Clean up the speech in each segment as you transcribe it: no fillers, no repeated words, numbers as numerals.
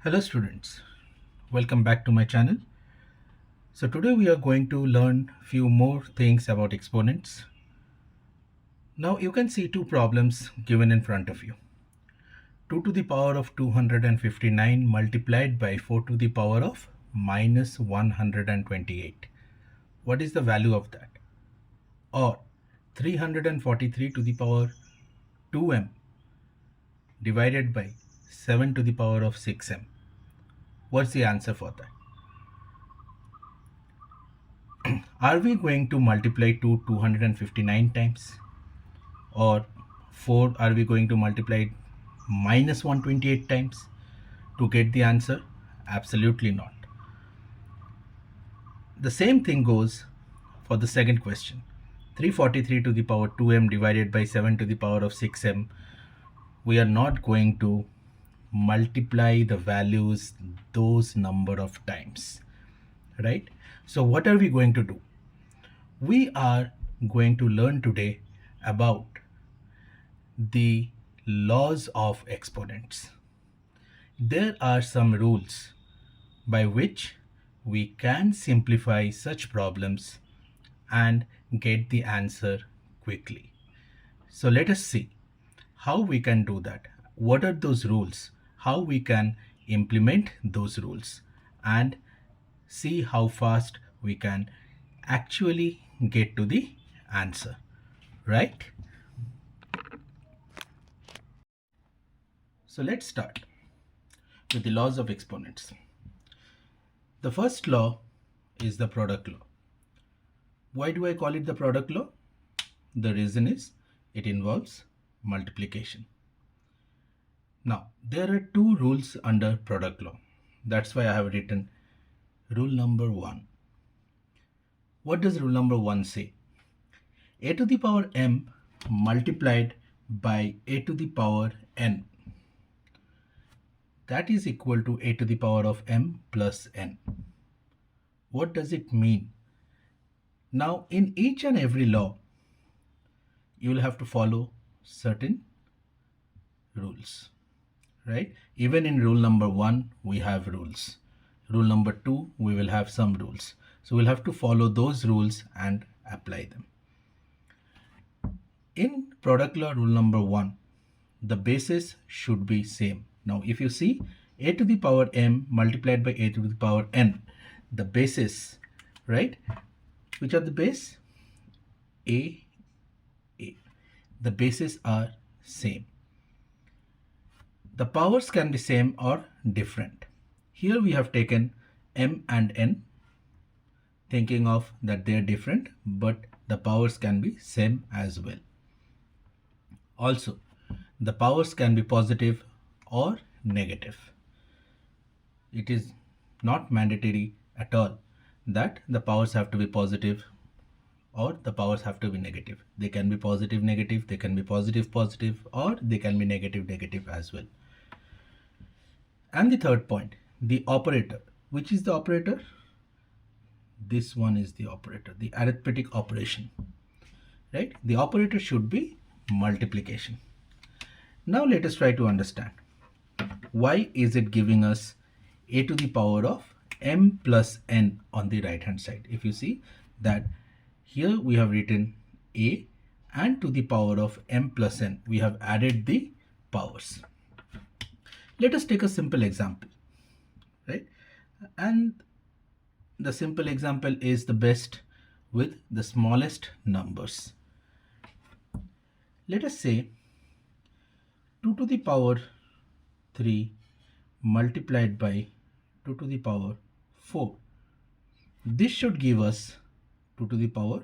Hello students, welcome back to my channel. So today we are going to learn few more things about exponents. Now you can see two problems given in front of you. 2 to the power of 259 multiplied by 4 to the power of minus 128. What is the value of that? Or 343 to the power 2m divided by 7 to the power of 6m. What's the answer for that? Are we going to multiply 259 times? Or 4 are we going to multiply it minus 128 times to get the answer? Absolutely not. The same thing goes for the second question. 343 to the power 2m divided by 7 to the power of 6m. We are not going to multiply the values those number of times, right? So what are we going to do? We are going to learn today about the laws of exponents. There are some rules by which we can simplify such problems and get the answer quickly. So let us see how we can do that. What are those rules? How we can implement those rules and see how fast we can actually get to the answer, right? So let's start with the laws of exponents. The first law is the product law. Why do I call it the product law? The reason is it involves multiplication. Now, there are two rules under product law. That's why I have written rule number 1. What does rule number 1 say? A to the power m multiplied by a to the power n. That is equal to a to the power of m plus n. What does it mean? Now, in each and every law, you will have to follow certain rules, right? Even in rule number 1, we have rules. Rule number 2, we will have some rules. So we'll have to follow those rules and apply them. In product law rule number 1, the bases should be same. Now, if you see a to the power m multiplied by a to the power n, the bases, right? Which are the base? A. The bases are same. The powers can be same or different. Here we have taken m and n, thinking of that they are different, but the powers can be same as well. Also, the powers can be positive or negative. It is not mandatory at all that the powers have to be positive or the powers have to be negative. They can be positive, negative, they can be positive, positive, or they can be negative, negative as well. And the third point, the operator. Which is the operator? This one is the operator, the arithmetic operation, right? The operator should be multiplication. Now let us try to understand why is it giving us a to the power of m plus n on the right hand side. If you see that here we have written a and to the power of m plus n, we have added the powers. Let us take a simple example, right? And the simple example is the best with the smallest numbers. Let us say 2 to the power 3 multiplied by 2 to the power 4. This should give us 2 to the power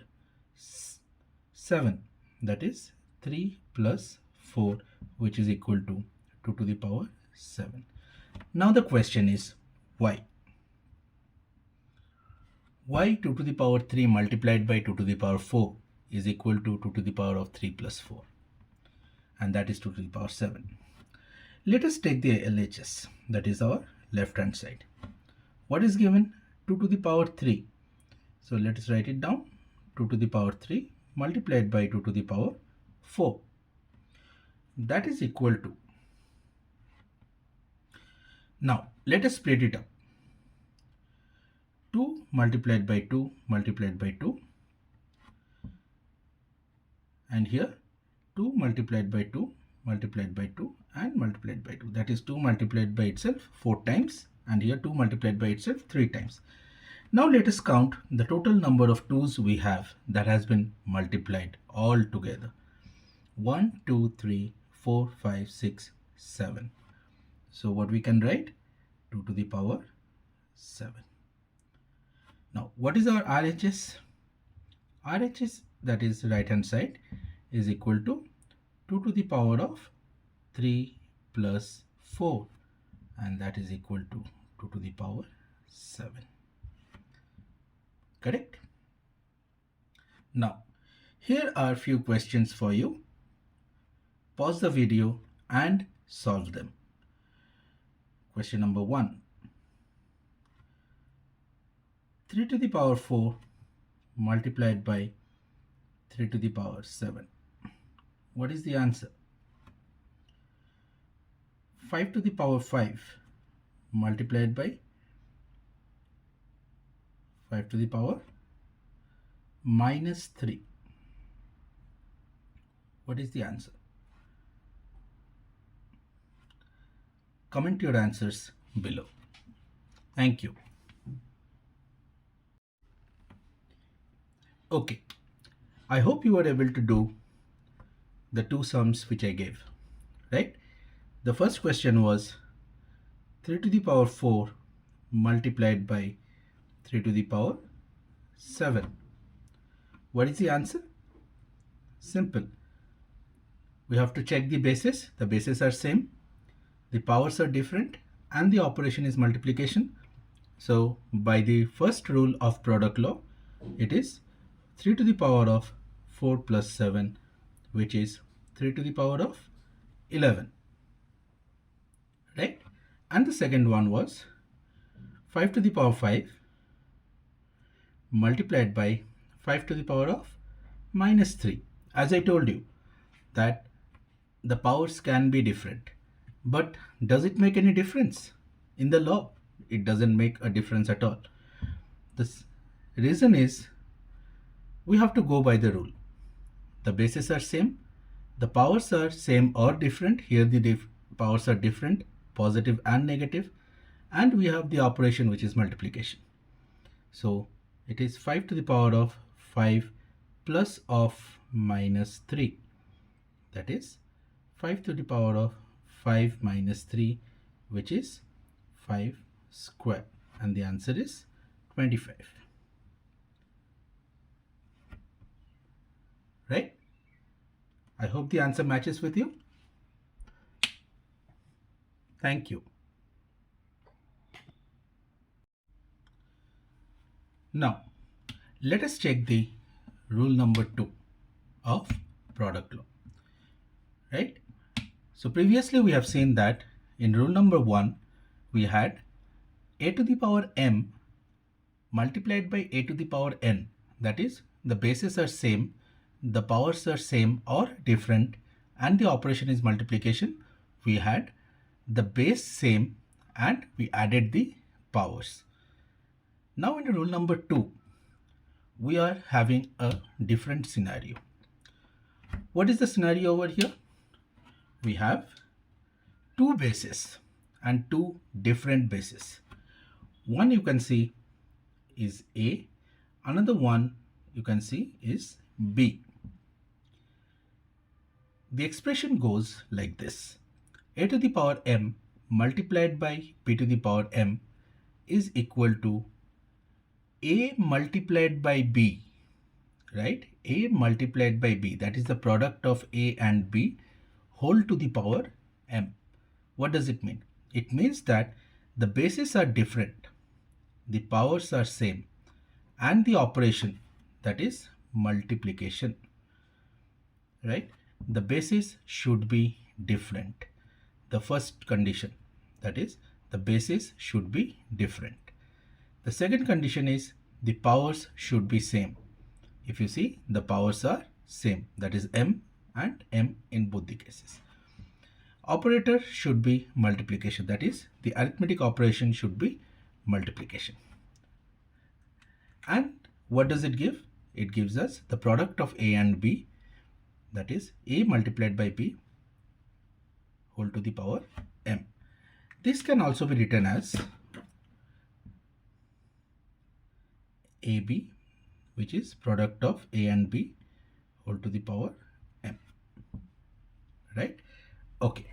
7. That is 3 plus 4, which is equal to 2 to the power 7. Now the question is why? Why 2 to the power 3 multiplied by 2 to the power 4 is equal to 2 to the power of 3 plus 4, and that is 2 to the power 7. Let us take the LHS, that is our left hand side. What is given? 2 to the power 3. So let us write it down. 2 to the power 3 multiplied by 2 to the power 4. That is equal to. Now let us split it up. 2 multiplied by 2 multiplied by 2, and here 2 multiplied by 2 multiplied by 2 and multiplied by 2. That is 2 multiplied by itself 4 times, and here 2 multiplied by itself 3 times. Now let us count the total number of 2's we have that has been multiplied all together. 1, 2, 3, 4, 5, 6, 7. So what we can write? 2 to the power 7. Now what is our RHS? RHS, that is right hand side, is equal to 2 to the power of 3 plus 4, and that is equal to 2 to the power 7. Correct? Now here are few questions for you. Pause the video and solve them. Question number 1. 3 to the power 4 multiplied by 3 to the power 7. What is the answer? 5 to the power 5 multiplied by 5 to the power minus 3. What is the answer? Comment your answers below. Thank you. Okay, I hope you were able to do the two sums which I gave, right? The first question was 3 to the power 4 multiplied by 3 to the power 7. What is the answer? Simple. We have to check the bases. The bases are same, the powers are different, and the operation is multiplication. So by the first rule of product law, it is 3 to the power of 4 plus 7, which is 3 to the power of 11, right? And the second one was 5 to the power 5 multiplied by 5 to the power of minus 3. As I told you that the powers can be different, but does it make any difference? In the law, it doesn't make a difference at all. The reason is we have to go by the rule. The bases are same, the powers are same or different. Here the powers are different, positive and negative, and we have the operation which is multiplication. So it is 5 to the power of 5 plus of minus 3. That is 5 to the power of 5 minus 3, which is 5 square, and the answer is 25. Right? I hope the answer matches with you. Thank you. Now, let us check the rule number 2 of product law. Right? So previously we have seen that in rule number 1, we had a to the power m multiplied by a to the power n. That is, the bases are same, the powers are same or different, and the operation is multiplication. We had the base same and we added the powers. Now in rule number 2, we are having a different scenario. What is the scenario over here? We have two bases and two different bases. One you can see is A, another one you can see is B. The expression goes like this: a to the power m multiplied by b to the power m is equal to a multiplied by b, right? A multiplied by b, that is the product of a and b whole to the power m. What does it mean? It means that the bases are different, the powers are same, and the operation, that is multiplication, right? The bases should be different. The first condition, that is the bases should be different. The second condition is the powers should be same. If you see, the powers are same, that is m and m in both the cases. Operator should be multiplication. That is, the arithmetic operation should be multiplication. And what does it give? It gives us the product of A and B, that is A multiplied by B whole to the power m. This can also be written as AB, which is product of A and B whole to the power m, right? Okay,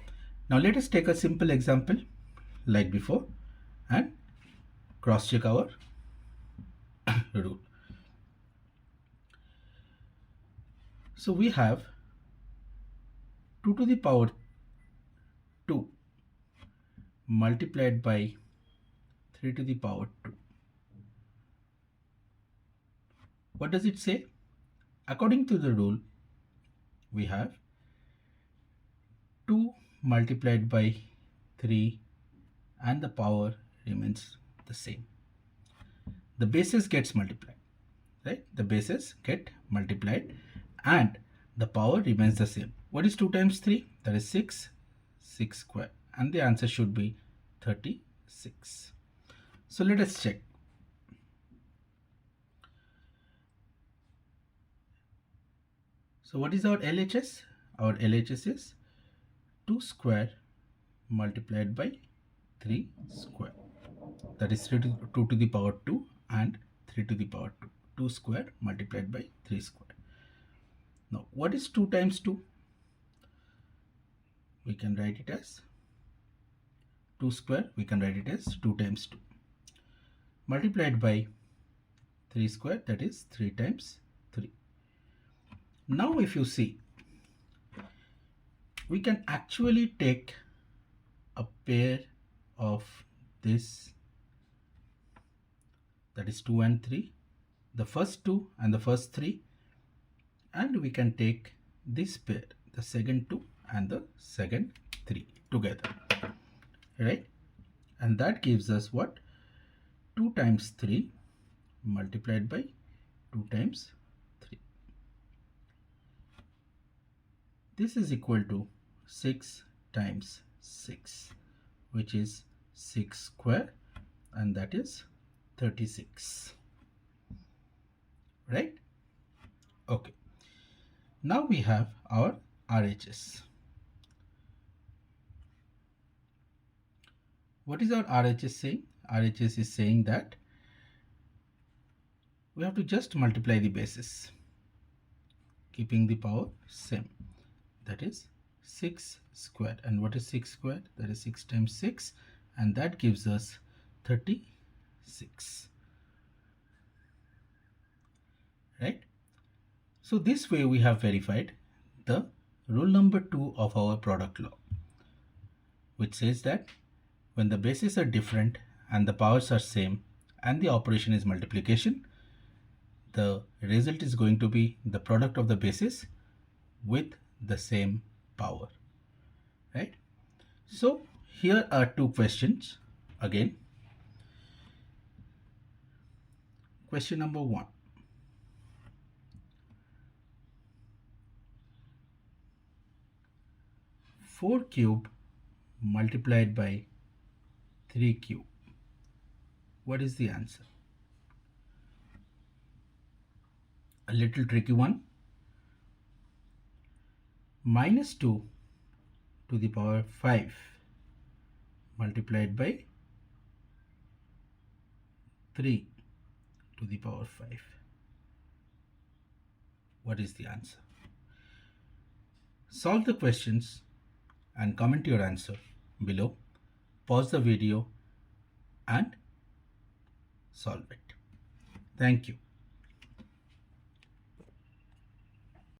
now let us take a simple example like before and cross check our rule. So we have 2 to the power 2 multiplied by 3 to the power 2. What does it say? According to the rule, we have 2 multiplied by 3 and the power remains the same. The bases gets multiplied, right? The bases get multiplied and the power remains the same. What is 2 times 3? That is 6, 6 square, and the answer should be 36. So let us check. So what is our LHS? Our LHS is 2 square multiplied by 3 square. That is 2 to the power 2 and 3 to the power 2. 2 square multiplied by 3 square. Now what is 2 times 2? We can write it as 2 square. We can write it as 2 times 2 multiplied by 3 square, that is 3 times 3. Now if you see, we can actually take a pair of this, that is 2 and 3, the first 2 and the first 3, and we can take this pair, the second 2 and the second 3 together, right? And that gives us what? 2 times 3 multiplied by 2 times 3. This is equal to 6 times 6, which is 6 square, and that is 36, right? Okay, now we have our RHS. What is our RHS saying? RHS is saying that we have to just multiply the bases, keeping the power same. That is 6 square. And what is 6 square? That is 6 times 6, and that gives us 36, right? So this way we have verified the rule number 2 of our product law, which says that when the bases are different and the powers are same and the operation is multiplication, the result is going to be the product of the bases with the same power, right? So here are two questions again. Question number 1. Four cube multiplied by 3 cube. What is the answer? A little tricky one. Minus 2 to the power 5 multiplied by 3 to the power 5. What is the answer? Solve the questions and comment your answer below. Pause the video and solve it. Thank you.